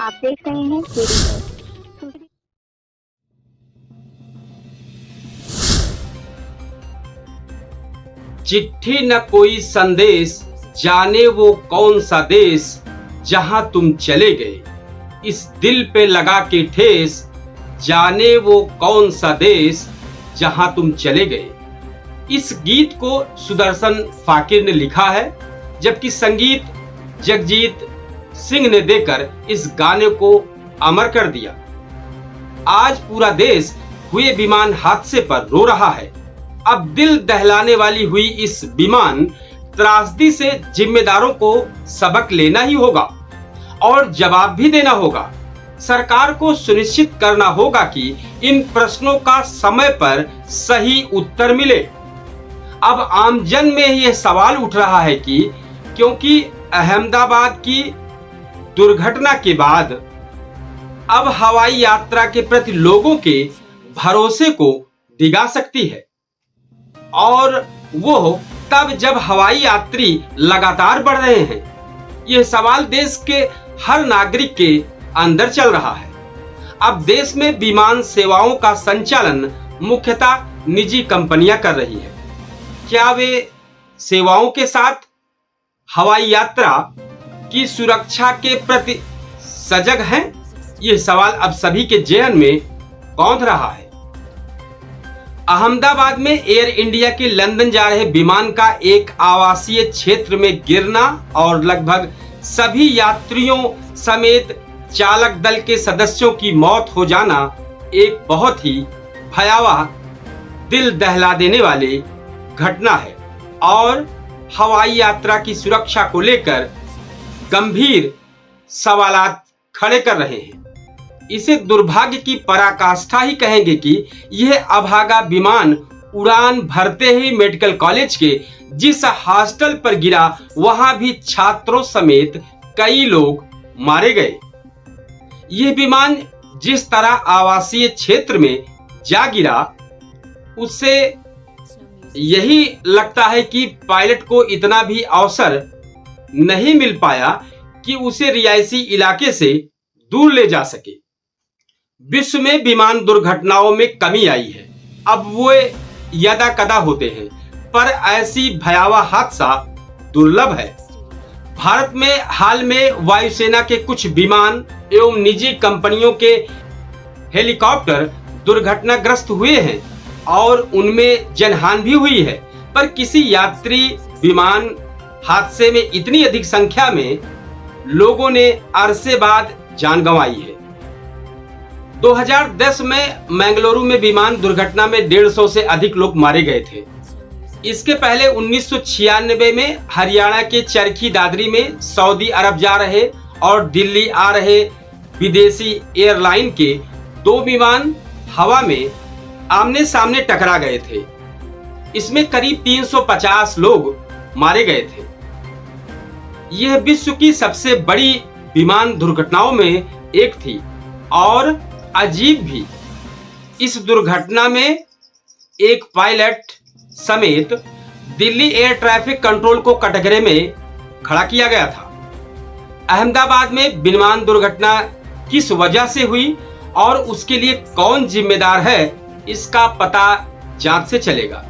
आप देख रहे हैं केडी न्यूज़। चिट्ठी न कोई संदेश, जाने वो कौन सा देश, जहां तुम चले गए इस दिल पे लगा के ठेस, जाने वो कौन सा देश, जहां तुम चले गए। इस गीत को सुदर्शन फाकिर ने लिखा है, जबकि संगीत जगजीत सिंह ने देकर इस गाने को अमर कर दिया। आज पूरा देश हुए विमान हादसे पर रो रहा है। अब दिल दहलाने वाली हुई इस विमान त्रासदी से जिम्मेदारों को सबक लेना ही होगा और जवाब भी देना होगा। सरकार को सुनिश्चित करना होगा कि इन प्रश्नों का समय पर सही उत्तर मिले। अब आमजन में यह सवाल उठ रहा है कि क्योंकि अहमदाबाद की दुर्घटना के बाद अब हवाई यात्रा के प्रति लोगों के भरोसे को डिगा सकती है, और वो तब जब हवाई यात्री लगातार बढ़ रहे हैं। यह सवाल देश के हर नागरिक के अंदर चल रहा है। अब देश में विमान सेवाओं का संचालन मुख्यतः निजी कंपनियां कर रही है। क्या वे सेवाओं के साथ हवाई यात्रा की सुरक्षा के प्रति सजग हैं? यह सवाल अब सभी के जेहन में कौंध रहा है। अहमदाबाद में एयर इंडिया के लंदन जा रहे विमान का एक आवासीय क्षेत्र में गिरना और लगभग सभी यात्रियों समेत चालक दल के सदस्यों की मौत हो जाना एक बहुत ही भयावह, दिल दहला देने वाली घटना है और हवाई यात्रा की सुरक्षा को लेकर गंभीर सवालात खड़े कर रहे हैं। इसे दुर्भाग्य की पराकाष्ठा ही कहेंगे कि यह अभागा विमान उड़ान भरते ही मेडिकल कॉलेज के जिस हॉस्टल पर गिरा, वहां भी छात्रों समेत कई लोग मारे गए। यह विमान जिस तरह आवासीय क्षेत्र में जा गिरा, उससे यही लगता है कि पायलट को इतना भी अवसर नहीं मिल पाया कि उसे रिहायशी इलाके से दूर ले जा सके। विश्व में विमान दुर्घटनाओं में कमी आई है। अब वो यदा कदा होते हैं, पर ऐसी भयावह हादसा दुर्लभ है। भारत में हाल में वायुसेना के कुछ विमान एवं निजी कंपनियों के हेलीकॉप्टर दुर्घटनाग्रस्त हुए हैं और उनमें जनहानि भी हुई है, पर किसी यात्री विमान हादसे में इतनी अधिक संख्या में लोगों ने अरसे बाद जान गंवाई है। 2010 में मंगलुरु में विमान दुर्घटना में 150 से अधिक लोग मारे गए थे। इसके पहले 1996 में हरियाणा के चरखी दादरी में सऊदी अरब जा रहे और दिल्ली आ रहे विदेशी एयरलाइन के 2 विमान हवा में आमने सामने टकरा गए थे। इसमें करीब 350 लोग मारे गए थे। यह विश्व की सबसे बड़ी विमान दुर्घटनाओं में एक थी और अजीब भी। इस दुर्घटना में एक पायलट समेत दिल्ली एयर ट्रैफिक कंट्रोल को कटघरे में खड़ा किया गया था। अहमदाबाद में विमान दुर्घटना किस वजह से हुई और उसके लिए कौन जिम्मेदार है, इसका पता जांच से चलेगा।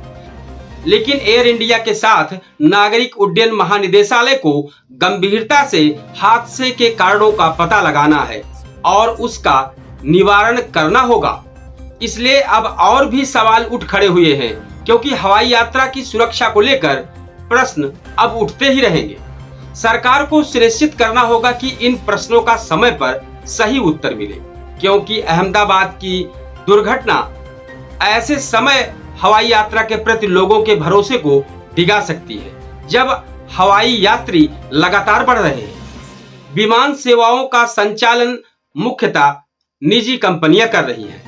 लेकिन एयर इंडिया के साथ नागरिक उड्डयन महानिदेशालय को गंभीरता से हादसे के कारणों का पता लगाना है और उसका निवारण करना होगा। इसलिए अब और भी सवाल उठ खड़े हुए हैं, क्योंकि हवाई यात्रा की सुरक्षा को लेकर प्रश्न अब उठते ही रहेंगे। सरकार को सुनिश्चित करना होगा कि इन प्रश्नों का समय पर सही उत्तर मिले, क्योंकि अहमदाबाद की दुर्घटना ऐसे समय हवाई यात्रा के प्रति लोगों के भरोसे को डिगा सकती है, जब हवाई यात्री लगातार बढ़ रहे हैं। विमान सेवाओं का संचालन मुख्यतः निजी कंपनियां कर रही हैं।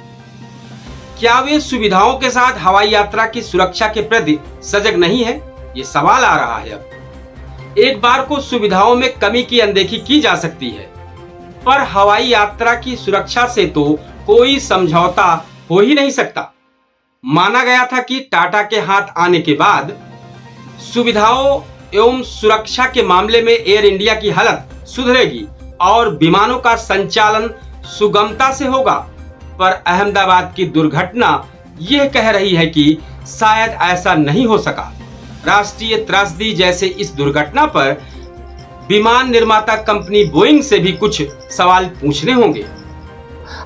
क्या वे सुविधाओं के साथ हवाई यात्रा की सुरक्षा के प्रति सजग नहीं है? ये सवाल आ रहा है। अब एक बार को सुविधाओं में कमी की अनदेखी की जा सकती है, पर हवाई यात्रा की सुरक्षा से तो कोई समझौता हो ही नहीं सकता। माना गया था कि टाटा के हाथ आने के बाद सुविधाओं एवं सुरक्षा के मामले में एयर इंडिया की हालत सुधरेगी, और विमानों का संचालन सुगमता से होगा, पर अहमदाबाद की दुर्घटना यह कह रही है कि शायद ऐसा नहीं हो सका। राष्ट्रीय त्रासदी जैसे इस दुर्घटना पर विमान निर्माता कंपनी बोइंग से भी कुछ सवाल पूछने होंगे।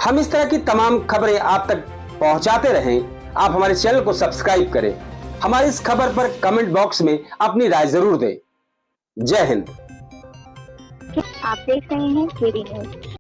हम इस तरह की तमाम खबरें आप तक पहुंचाते रहें। आप हमारे चैनल को सब्सक्राइब करें। हमारी इस खबर पर कमेंट बॉक्स में अपनी राय जरूर दें। जय हिंद। आप देख रहे हैं केडी न्यूज।